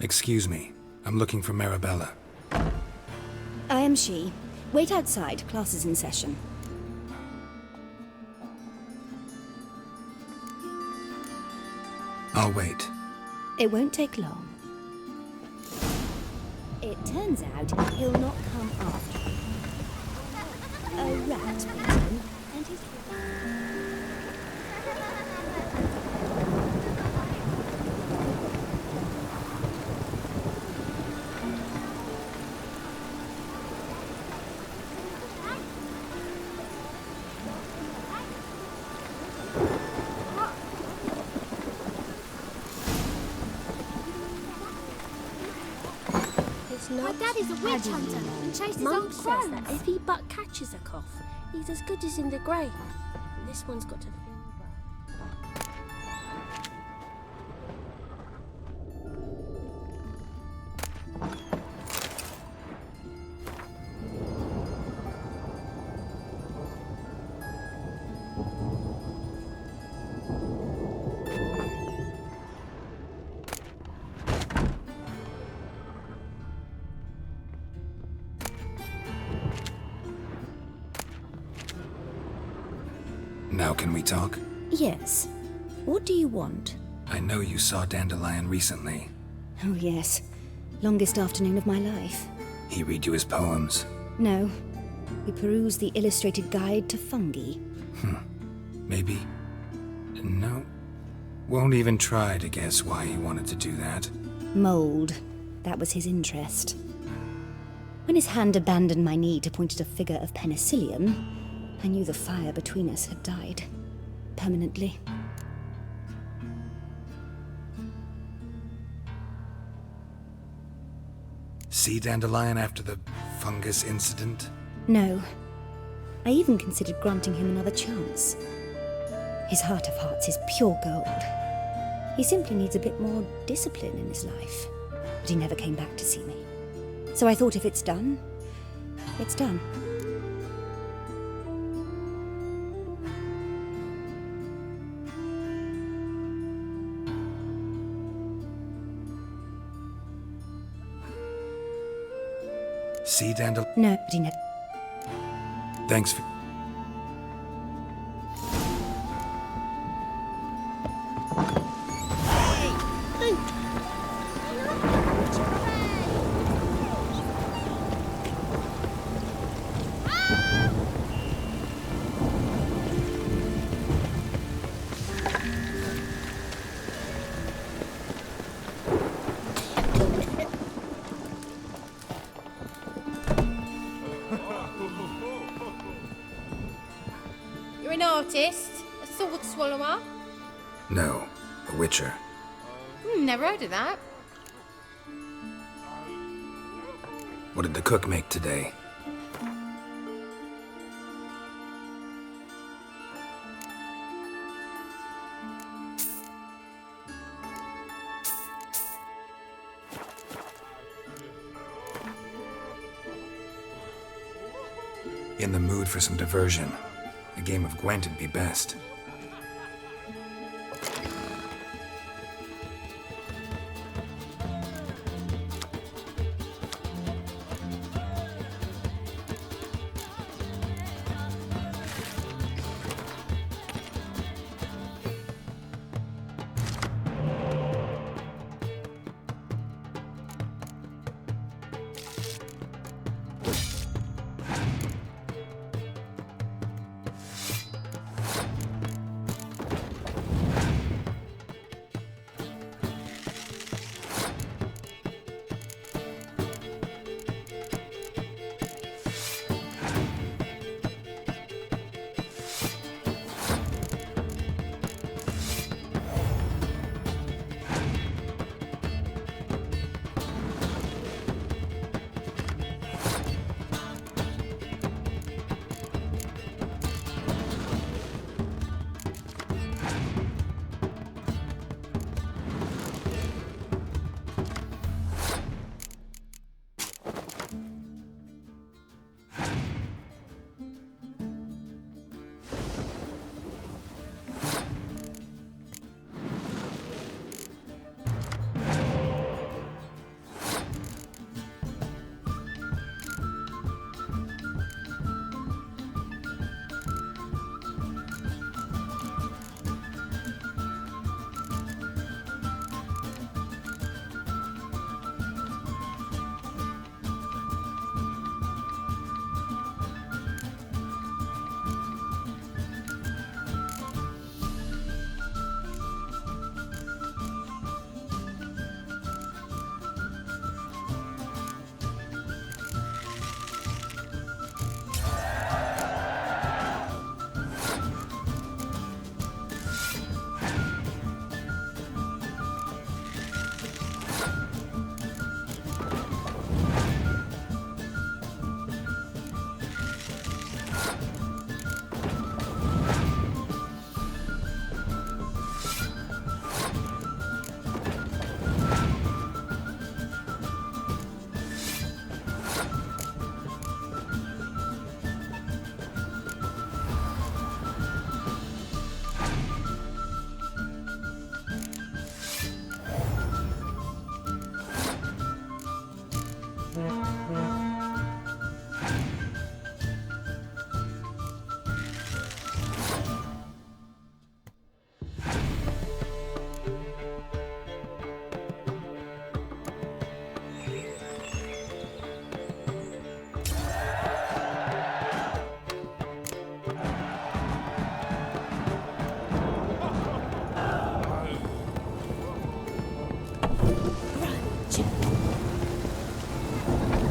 Excuse me. I'm looking for Marabella. I am she. Wait outside. Class is in session. I'll wait. It won't take long. It turns out he'll not come after you. A rat bit him, and his... My daddy's a witch hunter and chases Mum old says crows. that if he but catches a cough, he's as good as in the grave. This one's got a fever. Now can we talk? Yes. What do you want? I know you saw Dandelion recently. Oh, yes. Longest afternoon of my life. He read you his poems. No. We perused the illustrated guide to fungi. Maybe? No. Won't even try to guess why he wanted to do that. Mold. That was his interest. When his hand abandoned my knee to point at a figure of penicillium, I knew the fire between us had died. Permanently. See Dandelion after the fungus incident? No. I even considered granting him another chance. His heart of hearts is pure gold. He simply needs a bit more discipline in his life. But he never came back to see me. So I thought if it's done, it's done. See Dandelion? No, but he never... Thanks for... You're an artist? A sword swallower? No, a witcher. Never heard of that. What did the cook make today? In the mood for some diversion. A game of Gwent would be best.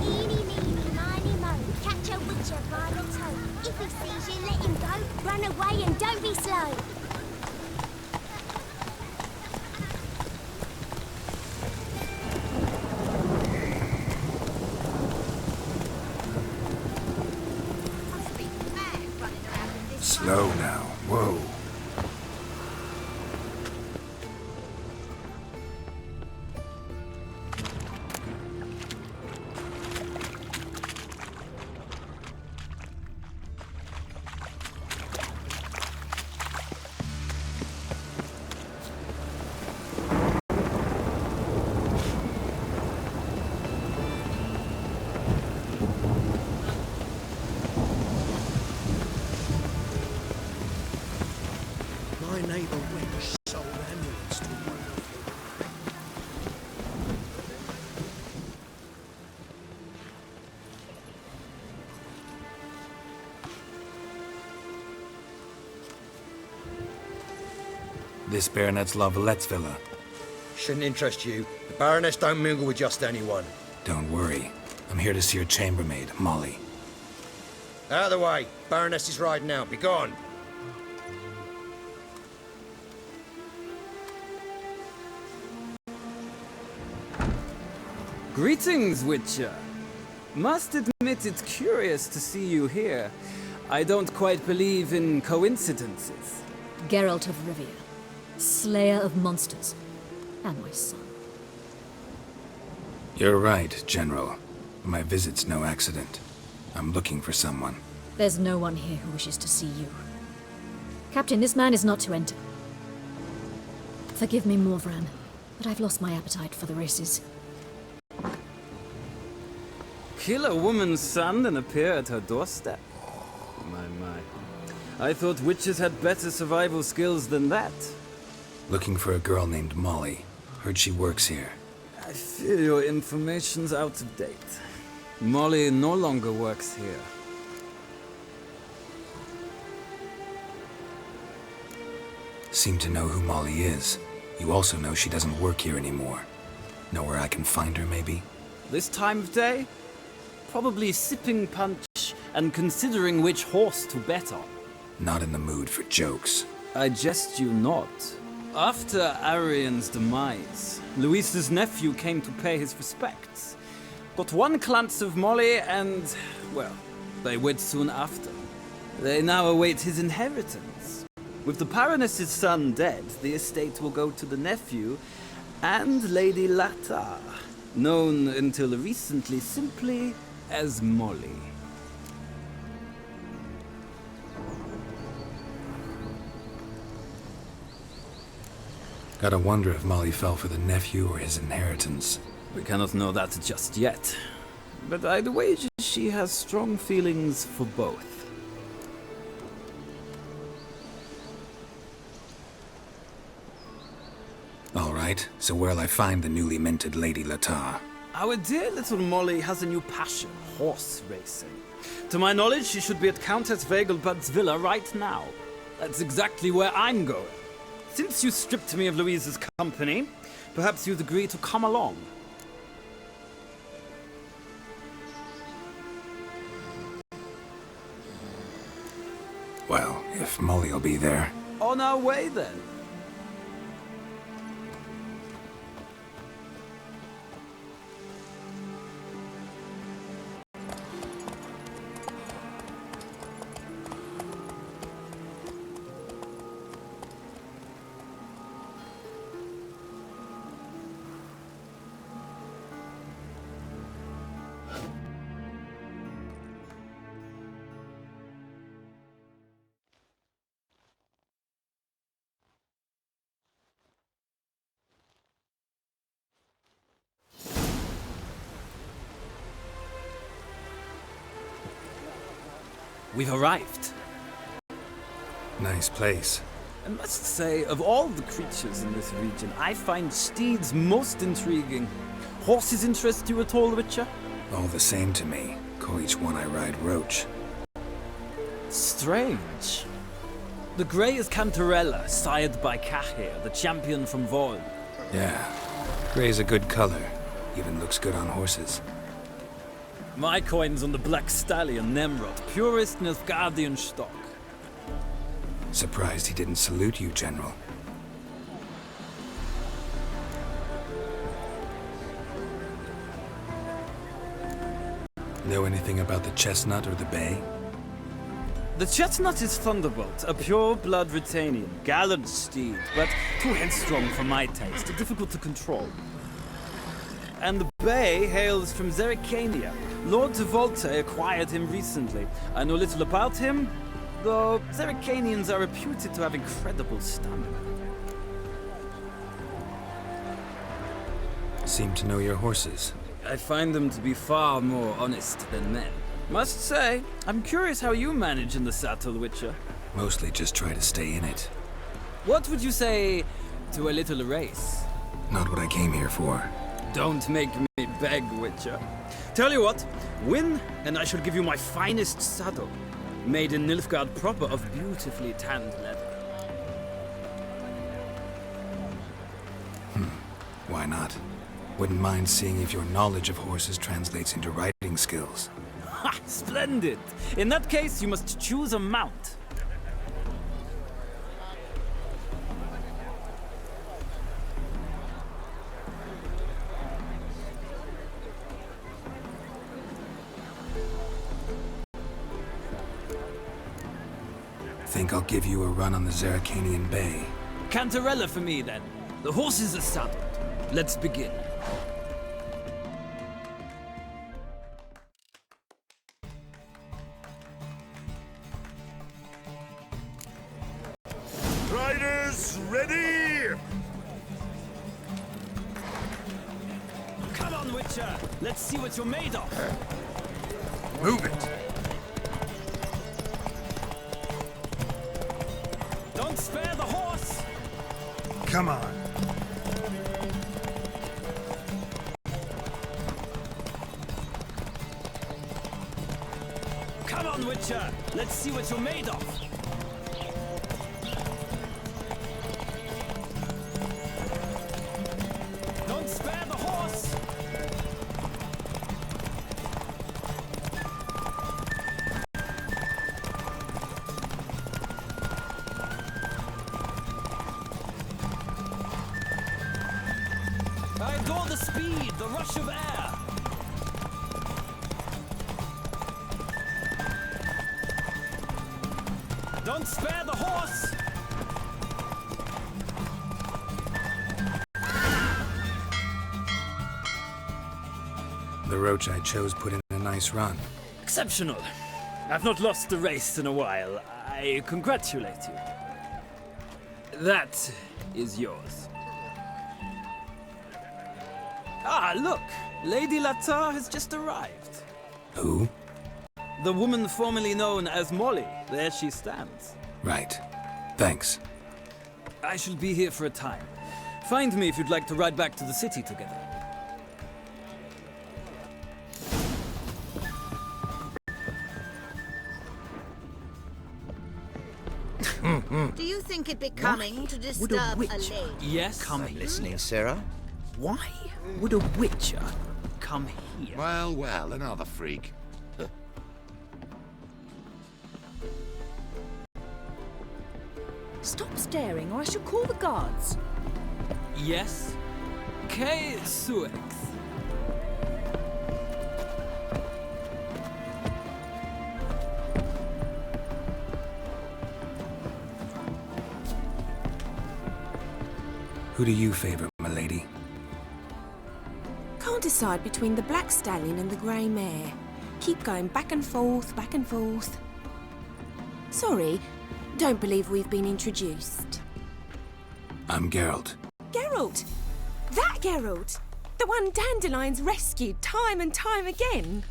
Eeny, meeny, miny, mo. Catch a witcher by the toe. If he sees you, let him go. Run away and don't be slow. Slow now. Whoa. My neighbour Winch sold amulets to one of This Baronet's La Vallette's villa. Shouldn't interest you. The Baroness don't mingle with just anyone. Don't worry. I'm here to see your chambermaid, Molly. Out of the way. Baroness is riding out. Be gone. Greetings, Witcher. Must admit it's curious to see you here. I don't quite believe in coincidences. Geralt of Rivia, slayer of monsters, and my son. You're right, General. My visit's no accident. I'm looking for someone. There's no one here who wishes to see you. Captain, this man is not to enter. Forgive me, Morvran, but I've lost my appetite for the races. Kill a woman's son and appear at her doorstep? My. I thought witches had better survival skills than that. Looking for a girl named Molly. Heard she works here. I fear your information's out of date. Molly no longer works here. Seem to know who Molly is. You also know she doesn't work here anymore. Know where I can find her, maybe? This time of day? Probably sipping punch and considering which horse to bet on. Not in the mood for jokes. I jest you not. After Arian's demise, Luis's nephew came to pay his respects. Got one glance of Molly and, well, they wed soon after. They now await his inheritance. With the Baroness's son dead, the estate will go to the nephew and Lady Latar, known until recently simply as Molly. Gotta wonder if Molly fell for the nephew or his inheritance. We cannot know that just yet, but I'd wager she has strong feelings for both. All right, so where'll I find the newly minted Lady Latar? Our dear little Molly has a new passion, horse racing. To my knowledge, she should be at Countess Vegelbud's villa right now. That's exactly where I'm going. Since you stripped me of Louise's company, perhaps you'd agree to come along. Well, if Molly'll be there. On our way then. we've arrived. Nice place. I must say, of all the creatures in this region, I find steeds most intriguing. Horses interest you at all, Witcher? All the same to me. Call each one I ride Roach. Strange. The grey is Cantarella, sired by Cahir, the champion from Vol. Yeah. Gray's a good color. Even looks good on horses. My coin's on the Black Stallion, Nemrod, purest Nilfgaardian stock. Surprised he didn't salute you, General. Know anything about the Chestnut or the Bay? The Chestnut is Thunderbolt, a pure-blood Retanian, gallant steed, but too headstrong for my taste, difficult to control. And the Bay hails from Zerrikania. Lord Tevolte acquired him recently. I know little about him, though Zerrikanians are reputed to have incredible stamina. Seem to know your horses. I find them to be far more honest than men. Must say, I'm curious how you manage in the saddle, Witcher. Mostly just try to stay in it. What would you say to a little race? Not what I came here for. Don't make me beg, Witcher. Tell you what, win, and I shall give you my finest saddle. Made in Nilfgaard proper of beautifully tanned leather. Why not? Wouldn't mind seeing if your knowledge of horses translates into riding skills. Ha! Splendid! In that case, you must choose a mount. Think I'll give you a run on the Zerrikanian Bay. Cantarella for me, then. The horses are saddled. Let's begin. Riders, ready! Come on, Witcher! Let's see what you're made of! Move it! Don't spare the horse! Come on. Come on, Witcher! Let's see what you're made of! Don't spare the horse! I adore the speed, the rush of air! Don't spare the horse! The Roach I chose put in a nice run. Exceptional. I've not lost a race in a while. I congratulate you. That is yours. Ah, look! Lady Latar has just arrived. Who? The woman formerly known as Molly. There she stands. Right. Thanks. I shall be here for a time. Find me if you'd like to ride back to the city together. Do you think it becoming to disturb a lady? Yes? I'm listening, Sarah. Why would a witcher come here? Well, well, another freak. Stop staring, or I shall call the guards. Yes? Kay Suex. Who do you favor, my lady? Can't decide between the Black Stallion and the Grey Mare. Keep going back and forth, back and forth. Sorry, don't believe we've been introduced. I'm Geralt. Geralt! That Geralt! The one Dandelion's rescued time and time again!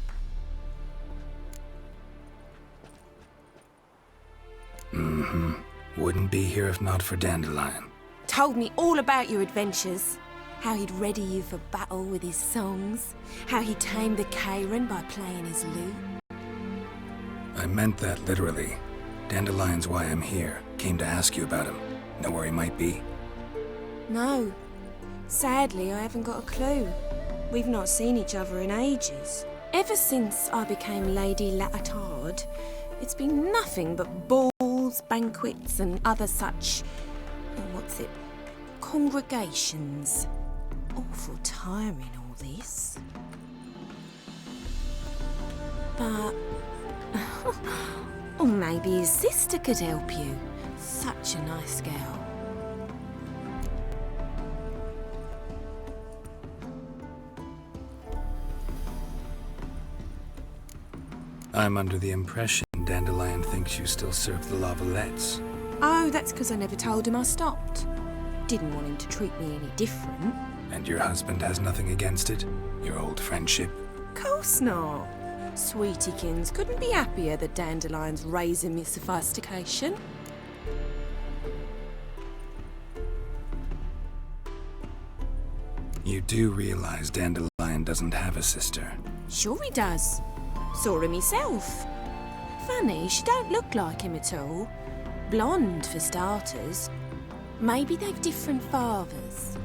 Mm-hmm. Wouldn't be here if not for Dandelion. Told me all about your adventures. How he'd ready you for battle with his songs. How he tamed the Karen by playing his lute. I meant that literally. Dandelion's why I'm here. Came to ask you about him. Know where he might be? No. Sadly, I haven't got a clue. We've not seen each other in ages. Ever since I became Lady Latard, it's been nothing but balls, banquets, and other such... congregations. Awful tiring, all this. But... or maybe his sister could help you. Such a nice girl. I'm under the impression Dandelion thinks you still serve the Lavalettes. Oh, that's because I never told him I stopped. Didn't want him to treat me any different. And your husband has nothing against it? Your old friendship? Course not. Sweetiekins couldn't be happier that Dandelion's raising me sophistication. You do realize Dandelion doesn't have a sister? Sure he does. Saw him myself. Funny, she don't look like him at all. Blonde, for starters. Maybe they've different fathers.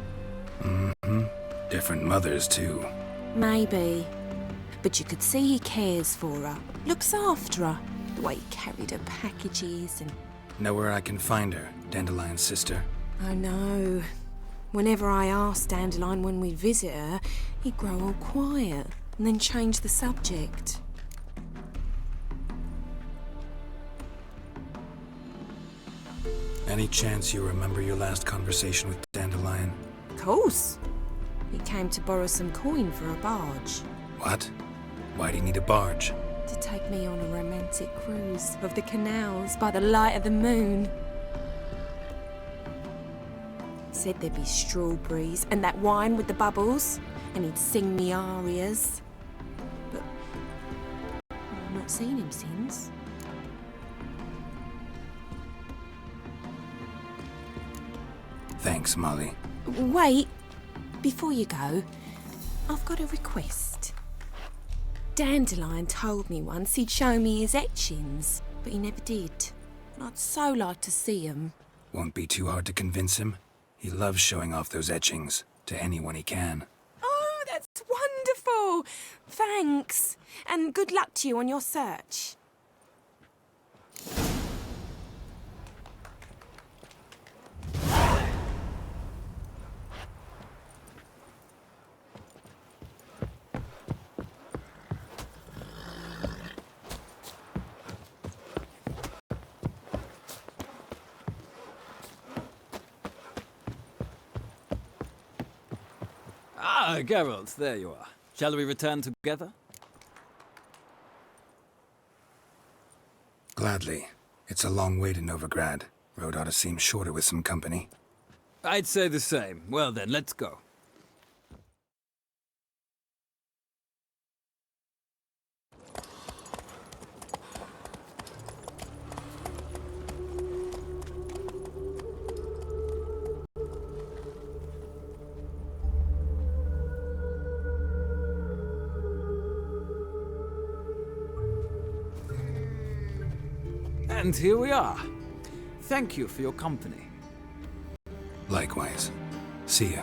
Mm-hmm. Different mothers, too. Maybe. But you could see he cares for her. Looks after her. The way he carried her packages and... Know where I can find her, Dandelion's sister? I know. Whenever I asked Dandelion when we'd visit her, he'd grow all quiet and then change the subject. Any chance you remember your last conversation with Dandelion? Of course. He came to borrow some coin for a barge. What? Why do you need a barge? To take me on a romantic cruise of the canals by the light of the moon. Said there'd be strawberries and that wine with the bubbles, and he'd sing me arias. But I've not seen him since. Thanks, Molly. Wait, before you go, I've got a request. Dandelion told me once he'd show me his etchings, but he never did. And I'd so like to see them. Won't be too hard to convince him. He loves showing off those etchings to anyone he can. Oh, that's wonderful! Thanks, and good luck to you on your search. Ah, Geralt, there you are. Shall we return together? Gladly. It's a long way to Novigrad. Road ought to seem shorter with some company. I'd say the same. Well then, let's go. And here we are. Thank you for your company. Likewise. See ya.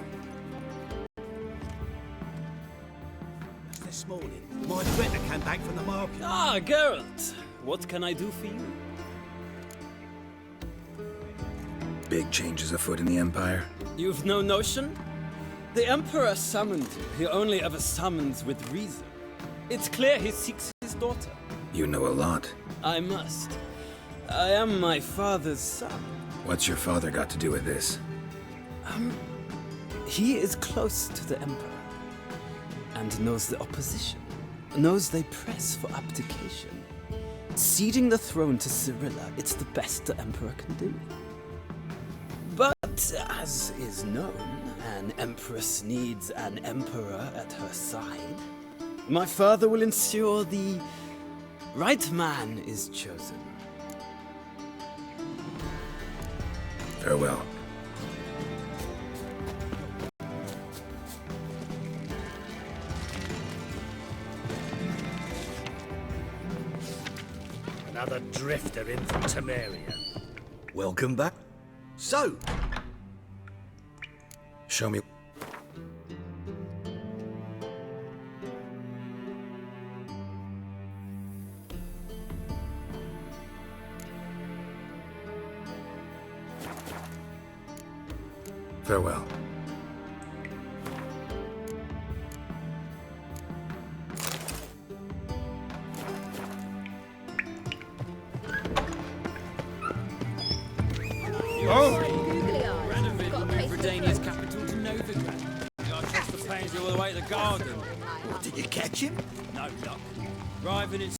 This morning, my Greta came back from the market. Ah, Geralt. What can I do for you? Big changes afoot in the Empire. You've no notion? The Emperor summoned you. He only ever summons with reason. It's clear he seeks his daughter. You know a lot. I must. I am my father's son. What's your father got to do with this? He is close to the Emperor. And knows the opposition. Knows they press for abdication. Ceding the throne to Cirilla, it's the best the Emperor can do. But, as is known, an Empress needs an Emperor at her side. My father will ensure the right man is chosen. Farewell. Another drifter in from Temeria. Welcome back. So, Show me. Farewell. Renovid will move Redania's capital to Novigrad. I trust the Pansy all the way to the garden. what, did you catch him? No luck. Arriving in